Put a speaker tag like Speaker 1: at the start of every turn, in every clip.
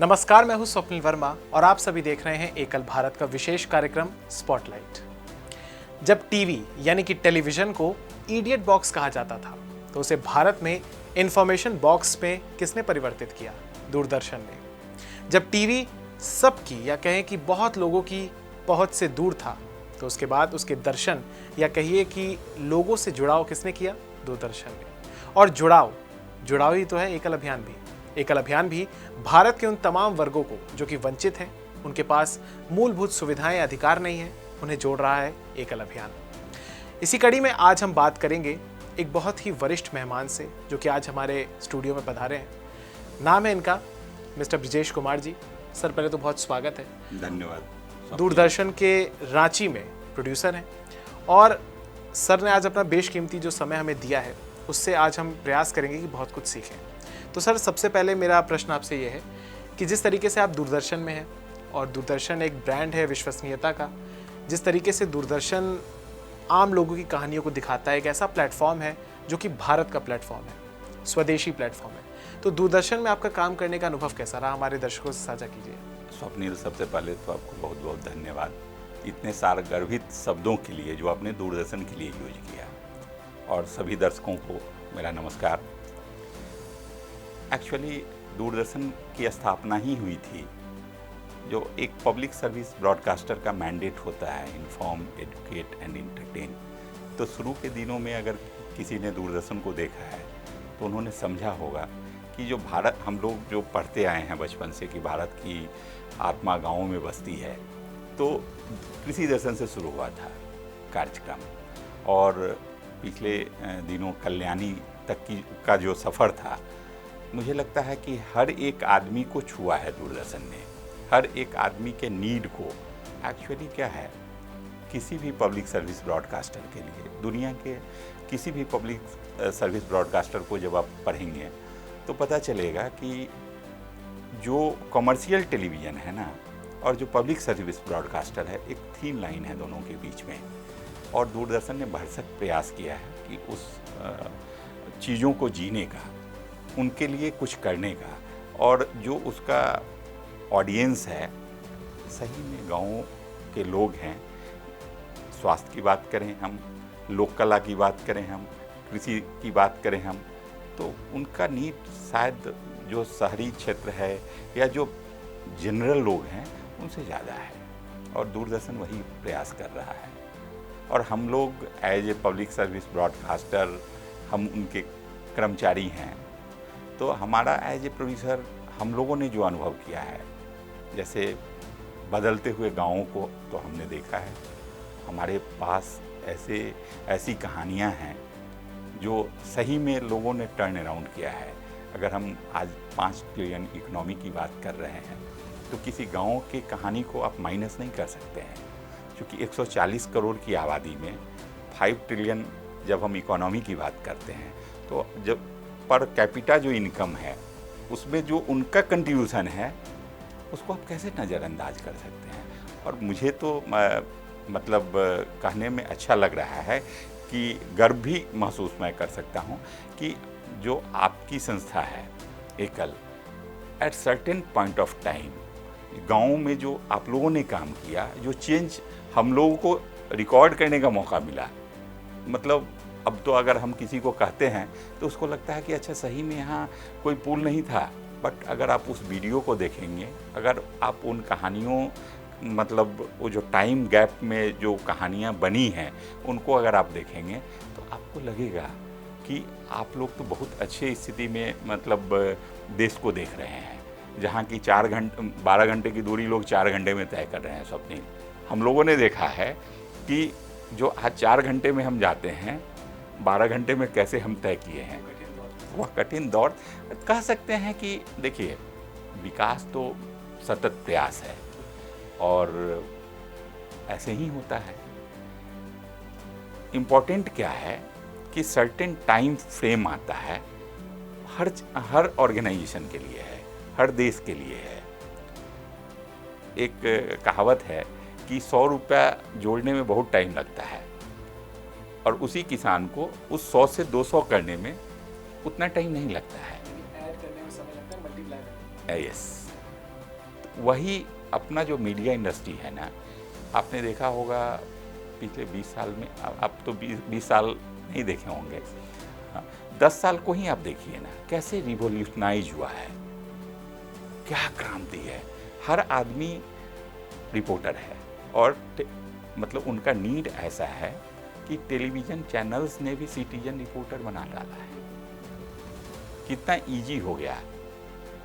Speaker 1: नमस्कार, मैं हूं स्वप्निल वर्मा और आप सभी देख रहे हैं एकल भारत का विशेष कार्यक्रम स्पॉटलाइट। जब टीवी यानी कि टेलीविजन को इडियट बॉक्स कहा जाता था, तो उसे भारत में इंफॉर्मेशन बॉक्स में किसने परिवर्तित किया? दूरदर्शन ने। जब टीवी सबकी या कहें कि बहुत लोगों की पहुंच से दूर था, तो उसके बाद उसके दर्शन या कहिए कि लोगों से जुड़ाव किसने किया? दूरदर्शन ने। और जुड़ाव ही तो है एकल अभियान भी। एकल अभियान भी भारत के उन तमाम वर्गों को जो कि वंचित हैं, उनके पास मूलभूत सुविधाएं अधिकार नहीं है, उन्हें जोड़ रहा है एकल अभियान। इसी कड़ी में आज हम बात करेंगे एक बहुत ही वरिष्ठ मेहमान से, जो कि आज हमारे स्टूडियो में पधारे हैं। नाम है इनका मिस्टर ब्रिजेश कुमार जी। सर, पहले तो बहुत स्वागत है।
Speaker 2: धन्यवाद।
Speaker 1: दूरदर्शन के रांची में प्रोड्यूसर हैं और सर ने आज अपना बेशकीमती जो समय हमें दिया है, उससे आज हम प्रयास करेंगे कि बहुत कुछ सीखें। तो सर, सबसे पहले मेरा प्रश्न आपसे ये है कि जिस तरीके से आप दूरदर्शन में हैं और दूरदर्शन एक ब्रांड है विश्वसनीयता का, जिस तरीके से दूरदर्शन आम लोगों की कहानियों को दिखाता है, एक ऐसा प्लेटफॉर्म है जो कि भारत का प्लेटफॉर्म है, स्वदेशी प्लेटफॉर्म है, तो दूरदर्शन में आपका काम करने का अनुभव कैसा रहा? हमारे दर्शकों से साझा कीजिए।
Speaker 2: स्वप्निल, सबसे पहले तो आपको बहुत बहुत धन्यवाद इतने सारगर्भित शब्दों के लिए जो आपने दूरदर्शन के लिए यूज किया। और सभी दर्शकों को मेरा नमस्कार। एक्चुअली दूरदर्शन की स्थापना ही हुई थी, जो एक पब्लिक सर्विस ब्रॉडकास्टर का मैंडेट होता है, इन्फॉर्म, एजुकेट एंड एंटरटेन। तो शुरू के दिनों में अगर किसी ने दूरदर्शन को देखा है तो उन्होंने समझा होगा कि जो भारत, हम लोग जो पढ़ते आए हैं बचपन से कि भारत की आत्मा गाँवों में बसती है, तो कृषि दर्शन से शुरू हुआ था कार्यक्रम। और पिछले दिनों कल्याणी तक का जो सफ़र था, मुझे लगता है कि हर एक आदमी को छुआ है दूरदर्शन ने। हर एक आदमी के नीड को एक्चुअली क्या है, किसी भी पब्लिक सर्विस ब्रॉडकास्टर के लिए, दुनिया के किसी भी पब्लिक सर्विस ब्रॉडकास्टर को जब आप पढ़ेंगे तो पता चलेगा कि जो कमर्शियल टेलीविज़न है ना, और जो पब्लिक सर्विस ब्रॉडकास्टर है, एक थीन लाइन है दोनों के बीच में। और दूरदर्शन ने भरसक प्रयास किया है कि उस चीज़ों को जीने का, उनके लिए कुछ करने का, और जो उसका ऑडियंस है सही में गाँवों के लोग हैं। स्वास्थ्य की बात करें हम, लोक कला की बात करें हम, कृषि की बात करें हम, तो उनका नीड शायद जो शहरी क्षेत्र है या जो जनरल लोग हैं उनसे ज़्यादा है। और दूरदर्शन वही प्रयास कर रहा है। और हम लोग as a public service broadcaster, हम उनके कर्मचारी हैं, तो हमारा एज ए प्रोड्यूसर हम लोगों ने जो अनुभव किया है, जैसे बदलते हुए गाँवों को तो हमने देखा है। हमारे पास ऐसी कहानियाँ हैं जो सही में लोगों ने टर्न अराउंड किया है। अगर हम आज 5 ट्रिलियन इकोनॉमी की बात कर रहे हैं, तो किसी गांव की कहानी को आप माइनस नहीं कर सकते हैं, क्योंकि 140 करोड़ की आबादी में 5 ट्रिलियन जब हम इकोनॉमी की बात करते हैं, तो जब पर कैपिटा जो इनकम है, उसमें जो उनका कंट्रीब्यूशन है, उसको आप कैसे नज़रअंदाज कर सकते हैं। और मुझे तो मतलब कहने में अच्छा लग रहा है कि गर्व भी महसूस मैं कर सकता हूँ कि जो आपकी संस्था है एकल, at certain point of time गाँव में जो आप लोगों ने काम किया, जो चेंज हम लोगों को रिकॉर्ड करने का मौका मिला, मतलब अब तो अगर हम किसी को कहते हैं तो उसको लगता है कि अच्छा सही में यहाँ कोई पुल नहीं था। बट अगर आप उस वीडियो को देखेंगे, अगर आप उन कहानियों, मतलब वो जो टाइम गैप में जो कहानियाँ बनी हैं, उनको अगर आप देखेंगे तो आपको लगेगा कि आप लोग तो बहुत अच्छे स्थिति में, मतलब देश को देख रहे हैं, जहाँ की 12 घंटे की दूरी लोग 4 घंटे में तय कर रहे हैं। स्वप्निल, हम लोगों ने देखा है कि जो आज 4 घंटे में हम जाते हैं, 12 घंटे में कैसे हम तय किए हैं। वह कठिन दौर कह सकते हैं कि देखिए, विकास तो सतत प्रयास है और ऐसे ही होता है। इम्पोर्टेंट क्या है कि सर्टेन टाइम फ्रेम आता है, हर ऑर्गेनाइजेशन के लिए है, हर देश के लिए है। एक कहावत है कि 100 रुपया जोड़ने में बहुत टाइम लगता है, और उसी किसान को उस 100 से 200 करने में उतना टाइम नहीं लगता है।
Speaker 1: ऐड करने में समय लगता है, मल्टीप्लाई करने में।
Speaker 2: यस। वही अपना जो मीडिया इंडस्ट्री है ना, आपने देखा होगा पिछले 20 साल में, अब तो 20 साल नहीं देखे होंगे, 10 साल को ही आप देखिए ना, कैसे रिवोल्यूशनाइज हुआ है, क्या क्रांति है। हर आदमी रिपोर्टर है और मतलब उनका नीड ऐसा है कि टेलीविज़न चैनल्स ने भी सिटीजन रिपोर्टर बना डाला है। कितना इजी हो गया।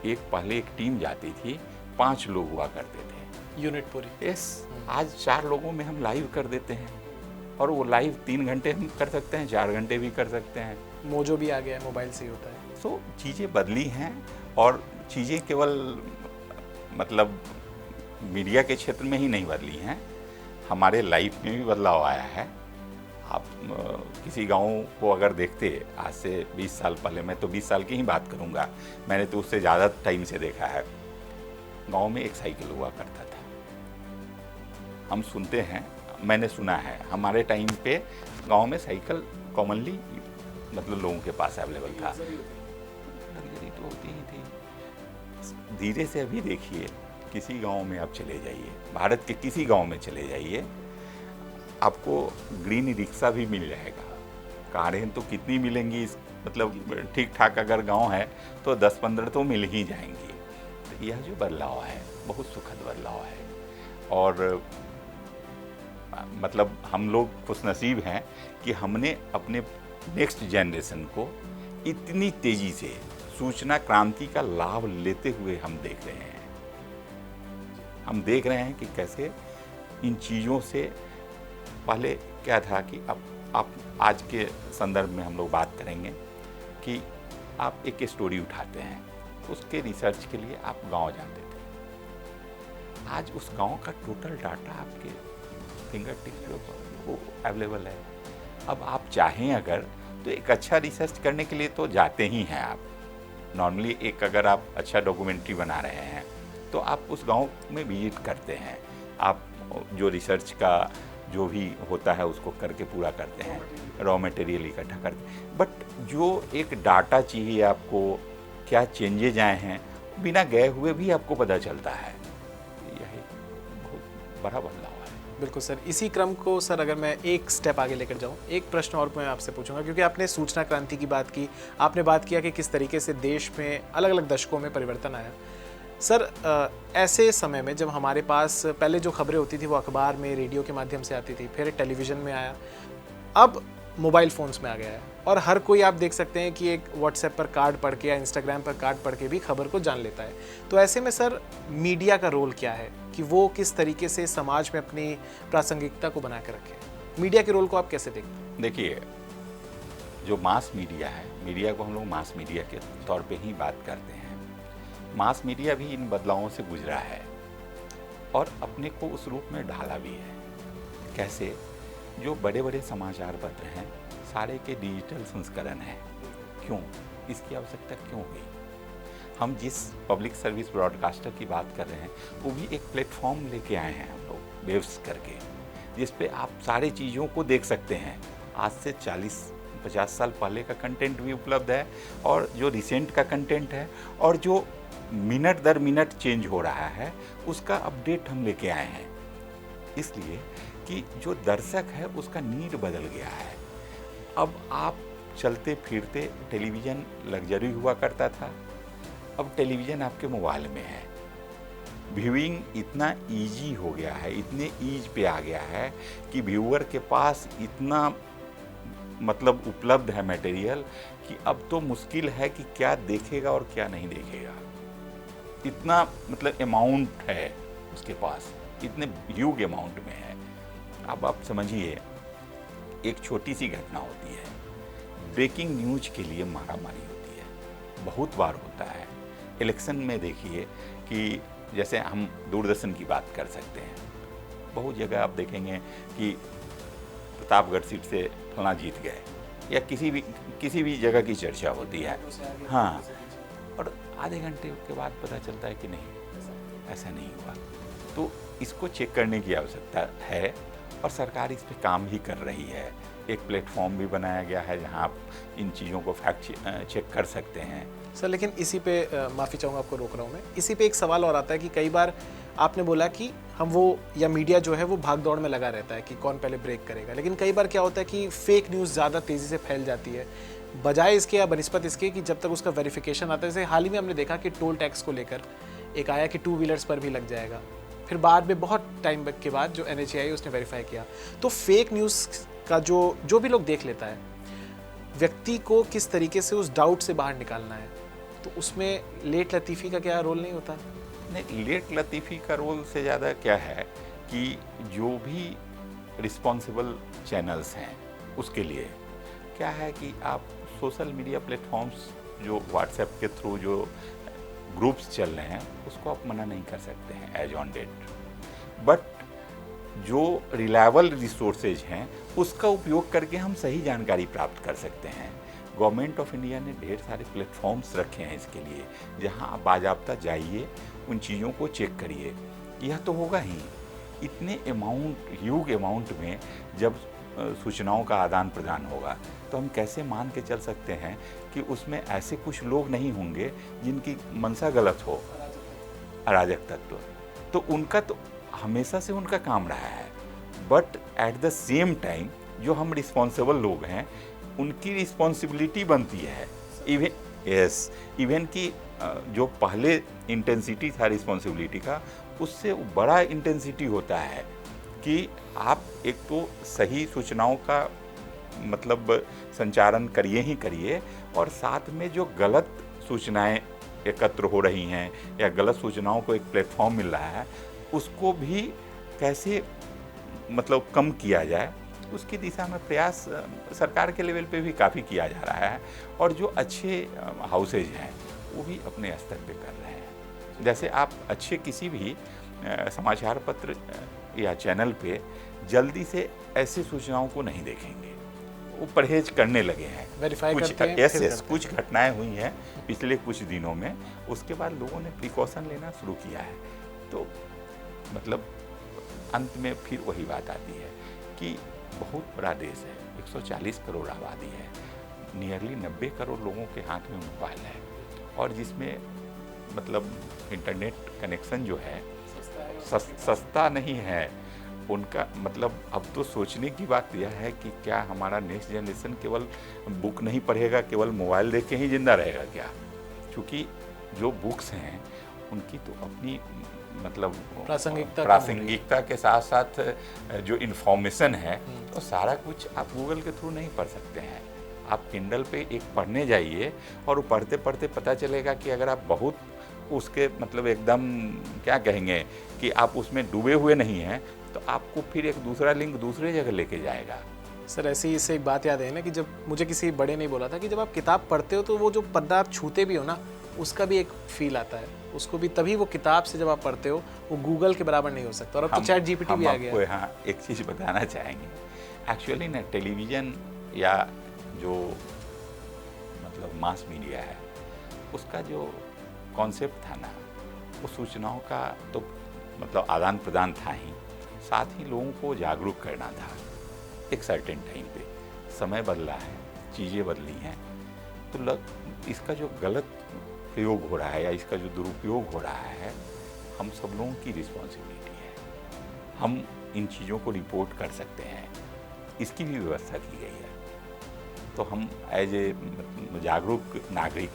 Speaker 2: पहले एक टीम जाती थी, 5 लोग हुआ करते थे,
Speaker 1: यूनिट पूरी।
Speaker 2: यस, आज 4 लोगों में हम लाइव कर देते हैं और वो लाइव 3 घंटे हम कर सकते हैं, 4 घंटे भी कर सकते हैं।
Speaker 1: मोजो भी आ गया है, मोबाइल से ही होता है।
Speaker 2: सो चीज़ें बदली हैं और चीज़ें केवल मतलब मीडिया के क्षेत्र में ही नहीं बदली हैं, हमारे लाइफ में भी बदलाव आया है। आप किसी गांव को अगर देखते, आज से 20 साल पहले, मैं तो 20 साल की ही बात करूंगा, मैंने तो उससे ज़्यादा टाइम से देखा है। गांव में एक साइकिल हुआ करता था, हम सुनते हैं, मैंने सुना है, हमारे टाइम पे गांव में साइकिल कॉमनली मतलब लोगों के पास अवेलेबल था। लग्जरी तो होती ही थी। धीरे से अभी देखिए, किसी गांव में आप चले जाइए, भारत के किसी गांव में चले जाइए, आपको ग्रीन रिक्शा भी मिल जाएगा। कारें तो कितनी मिलेंगी, मतलब ठीक ठाक अगर गांव है तो 10-15 तो मिल ही जाएंगी। तो यह जो बदलाव है बहुत सुखद बदलाव है और मतलब हम लोग खुशनसीब हैं कि हमने अपने नेक्स्ट जनरेशन को इतनी तेज़ी से सूचना क्रांति का लाभ लेते हुए हम देख रहे हैं। हम देख रहे हैं कि कैसे इन चीज़ों से पहले क्या था कि अब आप आज के संदर्भ में हम लोग बात करेंगे कि आप एक स्टोरी उठाते हैं, उसके रिसर्च के लिए आप गांव जाते थे। आज उस गांव का टोटल डाटा आपके फिंगर टिप्स पर वो अवेलेबल है। अब आप चाहें अगर तो एक अच्छा रिसर्च करने के लिए तो जाते ही हैं आप। नॉर्मली एक अगर आप अच्छा डॉक्यूमेंट्री बना रहे हैं तो आप उस गांव में विजिट करते हैं, आप जो रिसर्च का जो भी होता है उसको करके पूरा करते हैं, रॉ मटेरियल इकट्ठा करते हैं। बट जो एक डाटा चाहिए आपको, क्या चेंजेज आए हैं, बिना गए हुए भी आपको पता चलता है। यही बहुत बड़ा बदलाव है।
Speaker 1: बिल्कुल सर, इसी क्रम को सर अगर मैं एक स्टेप आगे लेकर जाऊं, एक प्रश्न और मैं आपसे पूछूंगा, क्योंकि आपने सूचना क्रांति की बात की, आपने बात किया कि किस तरीके से देश में अलग अलग दशकों में परिवर्तन आया। सर ऐसे समय में जब हमारे पास पहले जो खबरें होती थी वो अखबार में, रेडियो के माध्यम से आती थी, फिर टेलीविज़न में आया, अब मोबाइल फ़ोन्स में आ गया है और हर कोई आप देख सकते हैं कि एक व्हाट्सएप पर कार्ड पढ़ के या इंस्टाग्राम पर कार्ड पढ़ के भी खबर को जान लेता है। तो ऐसे में सर मीडिया का रोल क्या है कि वो किस तरीके से समाज में अपनी प्रासंगिकता को बना के रखे? मीडिया के रोल को आप कैसे देखते हैं?
Speaker 2: देखिए, जो मास मीडिया है, मीडिया को हम लोग मास मीडिया के तौर पे ही बात करते हैं। मास मीडिया भी इन बदलावों से गुजरा है और अपने को उस रूप में ढाला भी है। कैसे? जो बड़े बड़े समाचार पत्र हैं सारे के डिजिटल संस्करण हैं। क्यों? इसकी आवश्यकता क्यों हुई? हम जिस पब्लिक सर्विस ब्रॉडकास्टर की बात कर रहे हैं वो भी एक प्लेटफॉर्म लेके आए हैं हम लोग, वेव्स करके, जिस पे आप सारी चीज़ों को देख सकते हैं। आज से 40-50 साल पहले का कंटेंट भी उपलब्ध है और जो रिसेंट का कंटेंट है और जो मिनट दर मिनट चेंज हो रहा है उसका अपडेट हम लेके आए हैं। इसलिए कि जो दर्शक है उसका नीड बदल गया है। अब आप चलते फिरते, टेलीविज़न लग्जरी हुआ करता था, अब टेलीविज़न आपके मोबाइल में है। व्यूइंग इतना इजी हो गया है, इतने ईज पे आ गया है कि व्यूअर के पास इतना मतलब उपलब्ध है मटेरियल कि अब तो मुश्किल है कि क्या देखेगा और क्या नहीं देखेगा। इतना मतलब अमाउंट है उसके पास, इतने ह्यूज अमाउंट में है। अब आप समझिए, एक छोटी सी घटना होती है, ब्रेकिंग न्यूज के लिए मारामारी होती है, बहुत बार होता है। इलेक्शन में देखिए कि जैसे हम दूरदर्शन की बात कर सकते हैं, बहुत जगह आप देखेंगे कि प्रतापगढ़ सीट से फलाना जीत गए या किसी भी जगह की चर्चा होती है, हाँ, और आधे घंटे के बाद पता चलता है कि नहीं, ऐसा नहीं हुआ। तो इसको चेक करने की आवश्यकता है और सरकार इस पे काम भी कर रही है एक प्लेटफॉर्म भी बनाया गया है जहां आप इन चीज़ों को फैक्ट चेक कर सकते हैं।
Speaker 1: सर लेकिन इसी पे माफ़ी चाहूँगा, आपको रोक रहा हूँ मैं, इसी पे एक सवाल और आता है कि कई बार आपने बोला कि हम वो या मीडिया जो है वो भाग दौड़ में लगा रहता है कि कौन पहले ब्रेक करेगा, लेकिन कई बार क्या होता है कि फेक न्यूज़ ज़्यादा तेज़ी से फैल जाती है बजाय इसके या बनस्पत इसके कि जब तक उसका वेरिफिकेशन आता है। जैसे हाल ही में हमने देखा कि टोल टैक्स को लेकर एक आया कि 2 व्हीलर्स पर भी लग जाएगा, फिर बाद में बहुत टाइम के बाद जो NHAI उसने वेरीफाई किया। तो फेक न्यूज़ का जो भी लोग देख लेता है, व्यक्ति को किस तरीके से उस डाउट से बाहर निकालना है, तो उसमें लेट लतीफ़ी का क्या रोल नहीं होता?
Speaker 2: नहीं, लेट लतीफ़ी का रोल से ज़्यादा क्या है कि जो भी रिस्पॉन्सिबल चैनल्स हैं उसके लिए क्या है कि आप सोशल मीडिया प्लेटफॉर्म्स जो व्हाट्सएप के थ्रू जो ग्रुप्स चल रहे हैं उसको आप मना नहीं कर सकते हैं एज ऑन डेट, बट जो रिलायबल रिसोर्सेज हैं उसका उपयोग करके हम सही जानकारी प्राप्त कर सकते हैं। गवर्नमेंट ऑफ इंडिया ने ढेर सारे प्लेटफॉर्म्स रखे हैं इसके लिए, जहां आप बाजाब्ता जाइए, उन चीज़ों को चेक करिए। यह तो होगा ही, इतने ह्यूज अमाउंट में जब सूचनाओं का आदान प्रदान होगा तो हम कैसे मान के चल सकते हैं कि उसमें ऐसे कुछ लोग नहीं होंगे जिनकी मंशा गलत हो, अराजक तत्व। तो उनका तो हमेशा से उनका काम रहा है, but at the same time जो हम रिस्पॉन्सिबल लोग हैं उनकी रिस्पॉन्सिबिलिटी बनती है। इवन कि जो पहले इंटेंसिटी था रिस्पॉन्सिबिलिटी का, उससे बड़ा इंटेंसिटी होता है कि आप एक तो सही सूचनाओं का मतलब संचारण करिए ही करिए, और साथ में जो गलत सूचनाएं एकत्र हो रही हैं या गलत सूचनाओं को एक प्लेटफॉर्म मिल रहा है उसको भी कैसे मतलब कम किया जाए, उसकी दिशा में प्रयास सरकार के लेवल पे भी काफ़ी किया जा रहा है। और जो अच्छे हाउसेज हैं वो भी अपने स्तर पे कर रहे हैं। जैसे आप अच्छे किसी भी समाचार पत्र या चैनल पे जल्दी से ऐसी सूचनाओं को नहीं देखेंगे, वो परहेज करने लगे हैं।
Speaker 1: वेरीफाई करते हैं,
Speaker 2: यस, कुछ घटनाएं हुई हैं पिछले कुछ दिनों में, उसके बाद लोगों ने प्रिकॉशन लेना शुरू किया है। तो मतलब अंत में फिर वही बात आती है कि बहुत बड़ा देश है, 140 करोड़ आबादी है, नियरली 90 करोड़ लोगों के हाथ में मोबाइल है, और जिसमें मतलब इंटरनेट कनेक्शन जो है सस्ता नहीं है उनका। मतलब अब तो सोचने की बात यह है कि क्या हमारा नेक्स्ट जनरेशन केवल बुक नहीं पढ़ेगा, केवल मोबाइल देख के ही जिंदा रहेगा क्या? क्योंकि जो बुक्स हैं उनकी तो अपनी मतलब प्रासंगिकता के साथ साथ जो इन्फॉर्मेशन है तो सारा कुछ आप गूगल के थ्रू नहीं पढ़ सकते हैं। आप किंडल पे एक पढ़ने जाइए और पढ़ते पढ़ते पता चलेगा कि अगर आप बहुत उसके मतलब एकदम क्या कहेंगे कि आप उसमें डूबे हुए नहीं हैं तो आपको फिर एक दूसरा लिंक दूसरे जगह लेके जाएगा।
Speaker 1: सर ऐसे ही इससे एक बात याद है ना कि जब मुझे किसी बड़े ने बोला था कि जब आप किताब पढ़ते हो तो वो जो पन्ना आप छूते भी हो ना, उसका भी एक फील आता है, उसको भी तभी वो किताब से जब आप पढ़ते हो वो गूगल के बराबर नहीं हो सकता। और अब तो चैट GPT भी आ गया है।
Speaker 2: हाँ, एक चीज़ बताना चाहेंगे, एक्चुअली ना टेलीविज़न या जो मतलब मास मीडिया है उसका जो कॉन्सेप्ट था ना, वो सूचनाओं का तो मतलब आदान प्रदान था ही, साथ ही लोगों को जागरूक करना था। एक सर्टेन टाइम पे समय बदला है, चीज़ें बदली हैं, तो इसका जो गलत प्रयोग हो रहा है या इसका जो दुरुपयोग हो रहा है, हम सब लोगों की रिस्पॉन्सिबिलिटी है। हम इन चीज़ों को रिपोर्ट कर सकते हैं, इसकी भी व्यवस्था की गई है। तो हम एज ए जागरूक नागरिक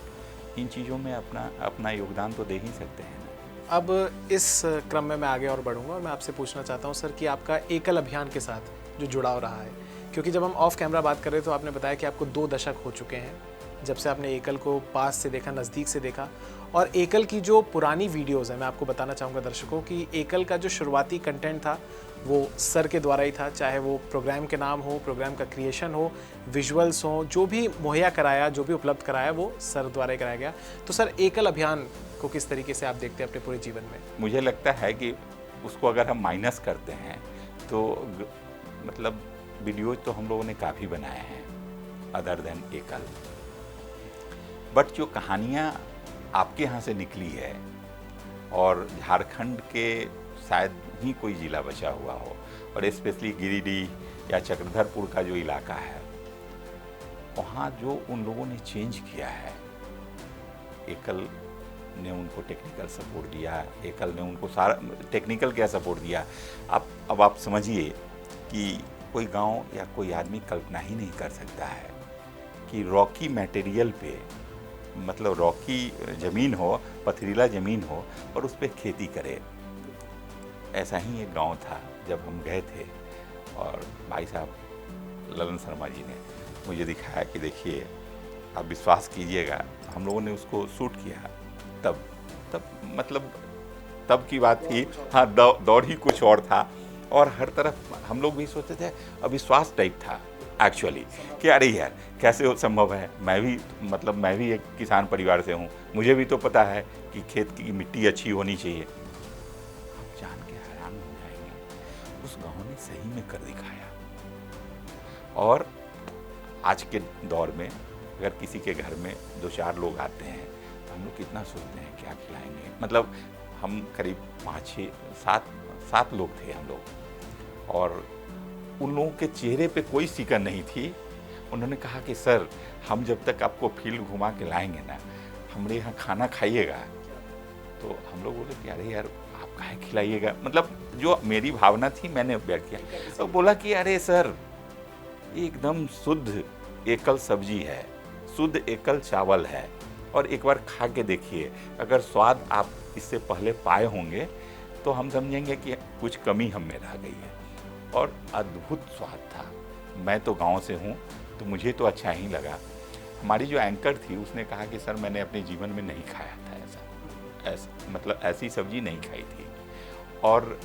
Speaker 2: इन चीज़ों में अपना योगदान तो दे ही सकते हैं।
Speaker 1: अब इस क्रम में मैं आगे और बढ़ूंगा और मैं आपसे पूछना चाहता हूं सर कि आपका एकल अभियान के साथ जो जुड़ाव रहा है, क्योंकि जब हम ऑफ कैमरा बात कर रहे तो आपने बताया कि आपको 2 दशक हो चुके हैं जब से आपने एकल को पास से देखा, नज़दीक से देखा। और एकल की जो पुरानी वीडियोज़ हैं, मैं आपको बताना चाहूँगा दर्शकों कि एकल का जो शुरुआती कंटेंट था वो सर के द्वारा ही था, चाहे वो प्रोग्राम के नाम हो, प्रोग्राम का क्रिएशन हो, विजुअल्स हो, जो भी मुहैया कराया, जो भी उपलब्ध कराया वो सर द्वारा ही कराया गया। तो सर एकल अभियान को किस तरीके से आप देखते हैं अपने पूरे जीवन में?
Speaker 2: मुझे लगता है कि उसको अगर हम माइनस करते हैं तो मतलब वीडियोज तो हम लोगों ने काफ़ी बनाए हैं अदर देन एकल, बट जो कहानियाँ आपके यहाँ से निकली है और झारखंड के शायद ही कोई ज़िला बचा हुआ हो, और स्पेशली गिरिडीह या चक्रधरपुर का जो इलाका है, वहाँ जो उन लोगों ने चेंज किया है, एकल ने उनको टेक्निकल सपोर्ट दिया, एकल ने उनको सारा टेक्निकल क्या सपोर्ट दिया। अब आप समझिए कि कोई गांव या कोई आदमी कल्पना ही नहीं कर सकता है कि रॉकी मटेरियल पे, मतलब रॉकी ज़मीन हो, पथरीला ज़मीन हो और उस पर खेती करे। ऐसा ही एक गांव था जब हम गए थे और भाई साहब ललन शर्मा जी ने मुझे दिखाया कि देखिए, आप विश्वास कीजिएगा, हम लोगों ने उसको शूट किया। तब मतलब तब की बात थी, हाँ, दौर ही कुछ और था और हर तरफ हम लोग भी सोचते थे, अविश्वास टाइप था एक्चुअली कि अरे यार कैसे संभव है। मैं भी एक किसान परिवार से हूँ, मुझे भी तो पता है कि खेत की मिट्टी अच्छी होनी चाहिए। आप जान के हैरान हो जाएंगे, उस गांव ने सही में कर दिखाया। और आज के दौर में अगर किसी के घर में 2-4 लोग आते हैं तो हम लोग कितना सोचते हैं क्या खिलाएंगे। मतलब हम करीब 5-6-7 लोग थे हम लोग, और उन लोगों के चेहरे पे कोई सिकन नहीं थी। उन्होंने कहा कि सर, हम जब तक आपको फील्ड घुमा के लाएंगे ना, हमारे यहाँ खाना खाइएगा। तो हम लोग बोले कि अरे यार, आप काहे खिलाइएगा। मतलब जो मेरी भावना थी मैंने व्यक्त किया। तो बोला कि अरे सर, एकदम शुद्ध एकल सब्जी है, शुद्ध एकल चावल है, और एक बार खा के देखिए, अगर स्वाद आप इससे पहले पाए होंगे तो हम समझेंगे कि कुछ कमी हम में रह गई है। और अद्भुत स्वाद था। मैं तो गांव से हूँ तो मुझे तो अच्छा ही लगा। हमारी जो एंकर थी उसने कहा कि सर, मैंने अपने जीवन में नहीं खाया था ऐसा मतलब ऐसी सब्जी नहीं खाई थी। और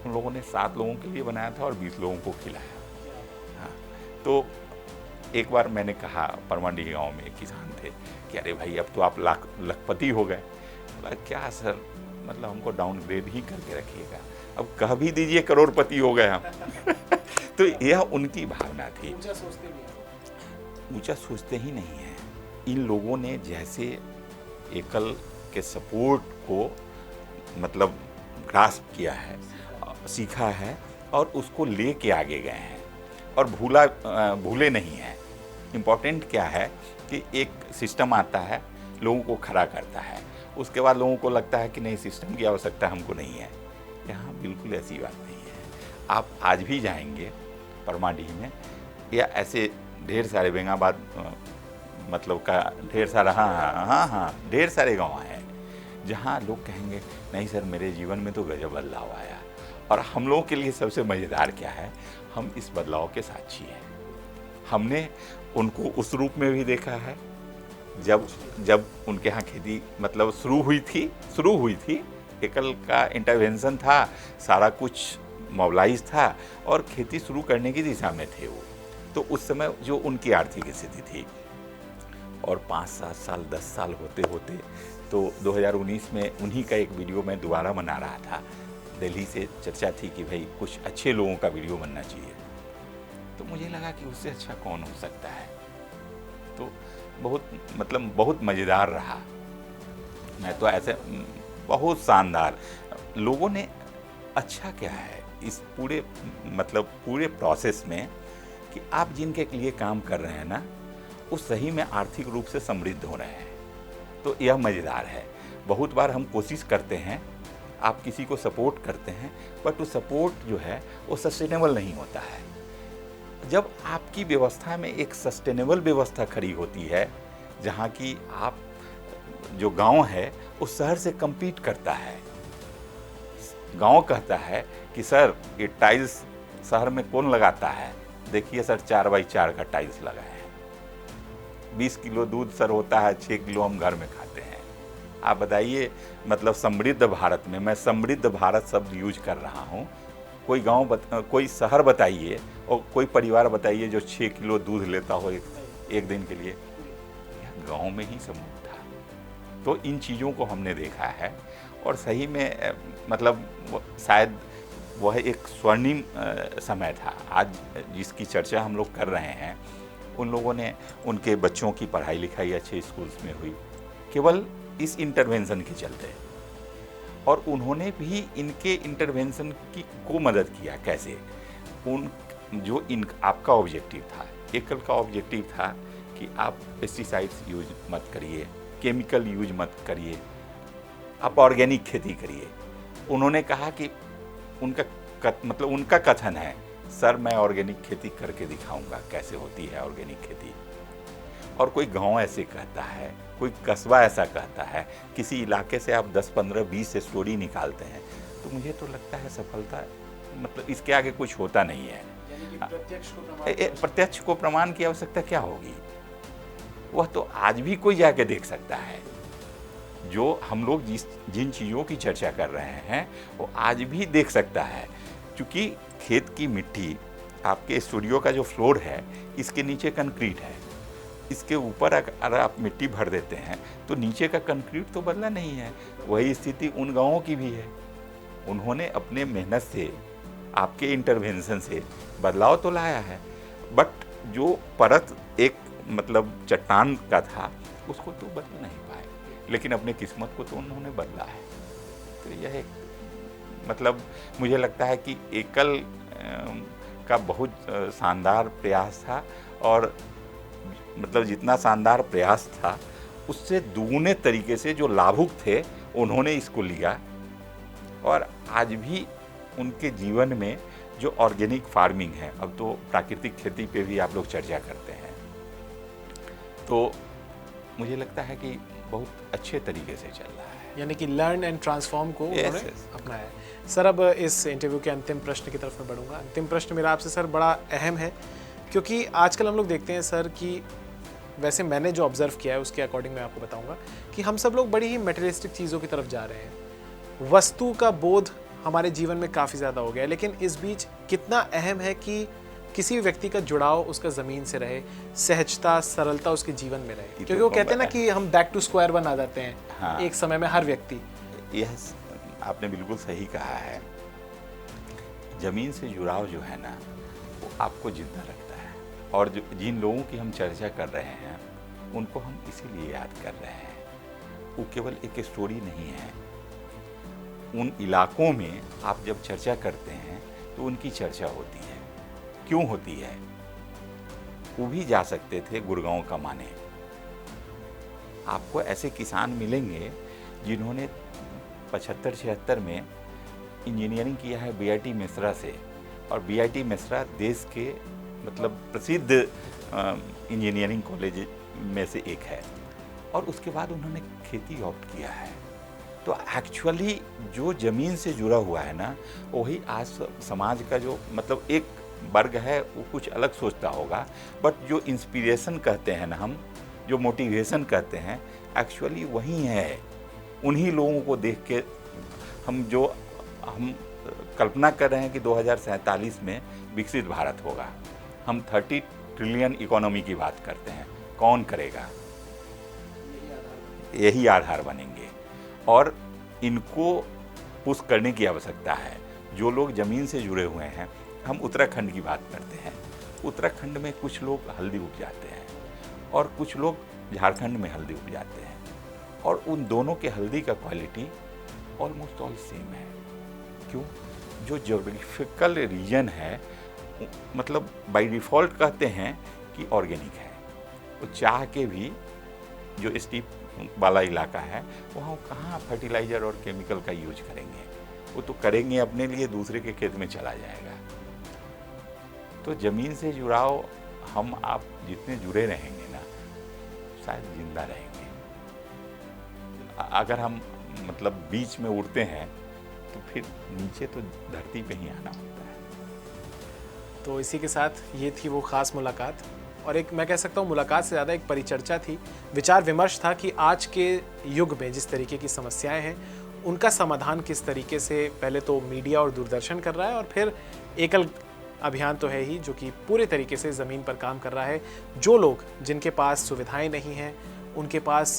Speaker 2: उन लोगों ने 7 लोगों के लिए बनाया था और 20 लोगों को खिलाया। हाँ, तो एक बार मैंने कहा, परमाडीह गांव में एक किसान थे, कि अरे भाई, अब तो आप लखपति हो गए। बोला क्या सर, मतलब हमको डाउनग्रेड ही करके रखिएगा, अब कह भी दीजिए करोड़पति हो गए हम। तो यह उनकी भावना थी। ऊंचा सोचते ही नहीं है। इन लोगों ने जैसे एकल के सपोर्ट को मतलब ग्रास्प किया है, सीखा है और उसको लेके आगे गए हैं और भूले नहीं हैं। इम्पोर्टेंट क्या है कि एक सिस्टम आता है, लोगों को खड़ा करता है, उसके बाद लोगों को लगता है कि नहीं, सिस्टम की आवश्यकता हमको नहीं है। यहाँ बिल्कुल ऐसी बात नहीं है। आप आज भी जाएंगे परमाडीह में, या ऐसे ढेर सारे बेंगाबाद मतलब का ढेर सारा, हाँ, ढेर सारे गाँव हैं जहाँ लोग कहेंगे नहीं सर, मेरे जीवन में तो गजब बदलाव आया। और हम लोगों के लिए सबसे मज़ेदार क्या है, हम इस बदलाव के साक्षी हैं। हमने उनको उस रूप में भी देखा है जब उनके यहाँ खेती मतलब शुरू हुई थी, एकल का इंटरवेंशन था, सारा कुछ मोबिलाइज था और खेती शुरू करने की दिशा में थे वो। तो उस समय जो उनकी आर्थिक स्थिति थी, और 5-7 साल 10 साल होते होते तो 2019 में उन्हीं का एक वीडियो मैं दोबारा बना रहा था। दिल्ली से चर्चा थी कि भाई कुछ अच्छे लोगों का वीडियो बनना चाहिए, तो मुझे लगा कि उससे अच्छा कौन हो सकता है। तो बहुत मज़ेदार रहा। मैं तो ऐसे बहुत शानदार लोगों ने। अच्छा क्या है इस पूरे प्रोसेस में कि आप जिनके लिए काम कर रहे हैं ना, वो सही में आर्थिक रूप से समृद्ध हो रहे हैं। तो यह मज़ेदार है। बहुत बार हम कोशिश करते हैं, आप किसी को सपोर्ट करते हैं, बट वो सपोर्ट जो है वो सस्टेनेबल नहीं होता है। जब आपकी व्यवस्था में एक सस्टेनेबल व्यवस्था खड़ी होती है, जहाँ की आप जो गांव है उस शहर से कम्पीट करता है। गांव कहता है कि सर, ये टाइल्स शहर में कौन लगाता है, देखिए सर 4x4 का टाइल्स लगा है। 20 किलो दूध सर होता है, 6 किलो हम घर में खाते हैं। आप बताइए, मतलब समृद्ध भारत में, मैं समृद्ध भारत शब्द यूज कर रहा हूँ। कोई शहर बताइए और कोई परिवार बताइए जो 6 किलो दूध लेता हो एक दिन के लिए। गांव में ही संभव था। तो इन चीज़ों को हमने देखा है और सही में मतलब शायद वह एक स्वर्णिम समय था। आज जिसकी चर्चा हम लोग कर रहे हैं, उन लोगों ने, उनके बच्चों की पढ़ाई लिखाई अच्छे स्कूल्स में हुई केवल इस इंटरवेंशन के चलते। और उन्होंने भी इनके इंटरवेंशन को मदद किया। कैसे? जो इन आपका ऑब्जेक्टिव था, एकल का ऑब्जेक्टिव था कि आप पेस्टिसाइड्स यूज मत करिए, केमिकल यूज मत करिए, आप ऑर्गेनिक खेती करिए। उन्होंने कहा कि उनका कथन है, सर मैं ऑर्गेनिक खेती करके दिखाऊंगा कैसे होती है ऑर्गेनिक खेती। और कोई गांव ऐसे कहता है, कोई कस्बा ऐसा कहता है, किसी इलाके से आप 10, 15, 20 स्टोरी निकालते हैं, तो मुझे तो लगता है सफलता मतलब इसके आगे कुछ होता नहीं है। प्रत्यक्ष को प्रमाण की आवश्यकता क्या होगी? वह तो आज भी कोई जाके देख सकता है। जो हम लोग जिन चीज़ों की चर्चा कर रहे हैं वो आज भी देख सकता है, क्योंकि खेत की मिट्टी, आपके स्टूडियो का जो फ्लोर है इसके नीचे कंक्रीट है, इसके ऊपर अगर आप मिट्टी भर देते हैं तो नीचे का कंक्रीट तो बदला नहीं है। वही स्थिति उन गांवों की भी है। उन्होंने अपने मेहनत से, आपके इंटरवेंशन से बदलाव तो लाया है, बट जो परत एक मतलब चट्टान का था उसको तो बदल नहीं पाए, लेकिन अपने किस्मत को तो उन्होंने बदला है। तो यह एक मतलब मुझे लगता है कि एकल का बहुत शानदार प्रयास था, और मतलब जितना शानदार प्रयास था उससे दुगुने तरीके से जो लाभुक थे उन्होंने इसको लिया। और आज भी उनके जीवन में जो ऑर्गेनिक फार्मिंग है, अब तो प्राकृतिक खेती पे भी आप लोग चर्चा करते हैं, तो मुझे लगता है कि बहुत अच्छे तरीके से चल रहा है।
Speaker 1: यानी कि लर्न एंड ट्रांसफॉर्म को उन्होंने अपनाया है। सर अब इस इंटरव्यू के अंतिम प्रश्न की तरफ मैं बढ़ूंगा। अंतिम प्रश्न मेरा आपसे सर बड़ा अहम है, क्योंकि आजकल हम लोग देखते हैं सर कि वैसे मैंने जो ऑब्जर्व किया है उसके अकॉर्डिंग मैं आपको बताऊंगा कि हम सब लोग बड़ी ही मटेरियलिस्टिक चीज़ों की तरफ जा रहे हैं। वस्तु का बोध हमारे जीवन में काफ़ी ज़्यादा हो गया है, लेकिन इस बीच कितना अहम है कि किसी भी व्यक्ति का जुड़ाव उसका ज़मीन से रहे, सहजता, सरलता उसके जीवन में रहे, क्योंकि वो कहते हैं ना कि हम बैक टू स्क्वायर वन आ जाते हैं। हाँ। एक समय में हर व्यक्ति।
Speaker 2: यह आपने बिल्कुल सही कहा है। ज़मीन से जुड़ाव जो है ना वो आपको जिंदा रखता है, और जिन लोगों की हम चर्चा कर रहे हैं उनको हम इसीलिए याद कर रहे हैं। वो केवल एक स्टोरी नहीं है। उन इलाकों में आप जब चर्चा करते हैं तो उनकी चर्चा होती है। क्यों होती है? वो भी जा सकते थे गुड़गांव का माने। आपको ऐसे किसान मिलेंगे जिन्होंने 75-76 में इंजीनियरिंग किया है बीआईटी मेसरा से, और बीआईटी मेसरा देश के मतलब प्रसिद्ध इंजीनियरिंग कॉलेज में से एक है, और उसके बाद उन्होंने खेती ऑप्ट किया है। तो एक्चुअली जो ज़मीन से जुड़ा हुआ है ना, वही आज समाज का जो मतलब एक वर्ग है वो कुछ अलग सोचता होगा, बट जो इंस्पिरेशन कहते हैं ना हम, जो मोटिवेशन कहते हैं, एक्चुअली वही है। उन्हीं लोगों को देख के हम कल्पना कर रहे हैं कि 2047 में विकसित भारत होगा। हम 30 ट्रिलियन इकोनॉमी की बात करते हैं। कौन करेगा? यही आधार बनेंगे, और इनको पुश करने की आवश्यकता है। जो लोग ज़मीन से जुड़े हुए हैं, हम उत्तराखंड की बात करते हैं। उत्तराखंड में कुछ लोग हल्दी उपजाते हैं और कुछ लोग झारखंड में हल्दी उपजाते हैं, और उन दोनों के हल्दी का क्वालिटी ऑलमोस्ट ऑल सेम है। क्यों? जो ज्योग्राफिकल रीजन है, मतलब बाय डिफ़ॉल्ट कहते हैं कि ऑर्गेनिक है। वो चाह के भी जो स्टीप वाला इलाका है वहाँ कहाँ फर्टिलाइज़र और केमिकल का यूज करेंगे। वो तो करेंगे अपने लिए, दूसरे के खेत में चला जाएगा। तो ज़मीन से जुड़ाव हम आप जितने जुड़े रहेंगे ना, शायद जिंदा रहेंगे। अगर हम मतलब बीच में उड़ते हैं तो फिर नीचे तो धरती पे ही आना होता है।
Speaker 1: तो इसी के साथ ये थी वो ख़ास मुलाकात, और एक मैं कह सकता हूँ मुलाकात से ज़्यादा एक परिचर्चा थी, विचार विमर्श था कि आज के युग में जिस तरीके की समस्याएं हैं उनका समाधान किस तरीके से पहले तो मीडिया और दूरदर्शन कर रहा है, और फिर एकल अभियान तो है ही जो कि पूरे तरीके से ज़मीन पर काम कर रहा है। जो लोग जिनके पास सुविधाएं नहीं हैं, उनके पास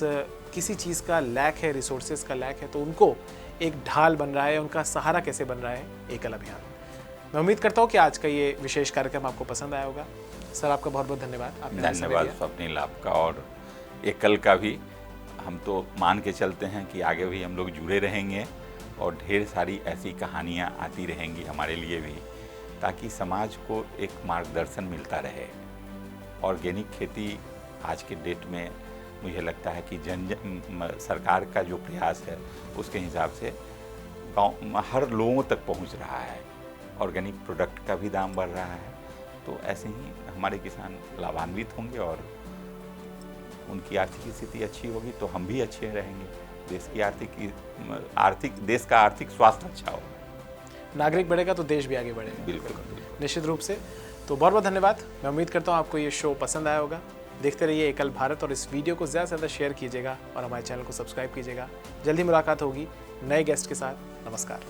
Speaker 1: किसी चीज़ का लैक है, रिसोर्सेज का लैक है, तो उनको एक ढाल बन रहा है, उनका सहारा कैसे बन रहा है एकल अभियान। मैं उम्मीद करता हूँ कि आज का ये विशेष कार्यक्रम आपको पसंद आया होगा। सर आपका बहुत बहुत धन्यवाद।
Speaker 2: धन्यवाद स्वप्निल आपका, और एकल का भी। हम तो मान के चलते हैं कि आगे भी हम लोग जुड़े रहेंगे और ढेर सारी ऐसी कहानियाँ आती रहेंगी हमारे लिए भी। ताकि समाज को एक मार्गदर्शन मिलता रहे। ऑर्गेनिक खेती आज के डेट में मुझे लगता है कि सरकार का जो प्रयास है उसके हिसाब से गाँव हर लोगों तक पहुंच रहा है। ऑर्गेनिक प्रोडक्ट का भी दाम बढ़ रहा है, तो ऐसे ही हमारे किसान लाभान्वित होंगे और उनकी आर्थिक स्थिति अच्छी होगी तो हम भी अच्छे रहेंगे। देश की देश का आर्थिक स्वास्थ्य अच्छा होगा।
Speaker 1: नागरिक बढ़ेगा तो देश भी आगे बढ़ेगा।
Speaker 2: बिल्कुल।
Speaker 1: निश्चित रूप से। तो बहुत बहुत धन्यवाद। मैं उम्मीद करता हूँ आपको ये शो पसंद आया होगा। देखते रहिए एकल भारत और इस वीडियो को ज़्यादा से ज़्यादा शेयर कीजिएगा और हमारे चैनल को सब्सक्राइब कीजिएगा। जल्दी मुलाकात होगी नए गेस्ट के साथ। नमस्कार।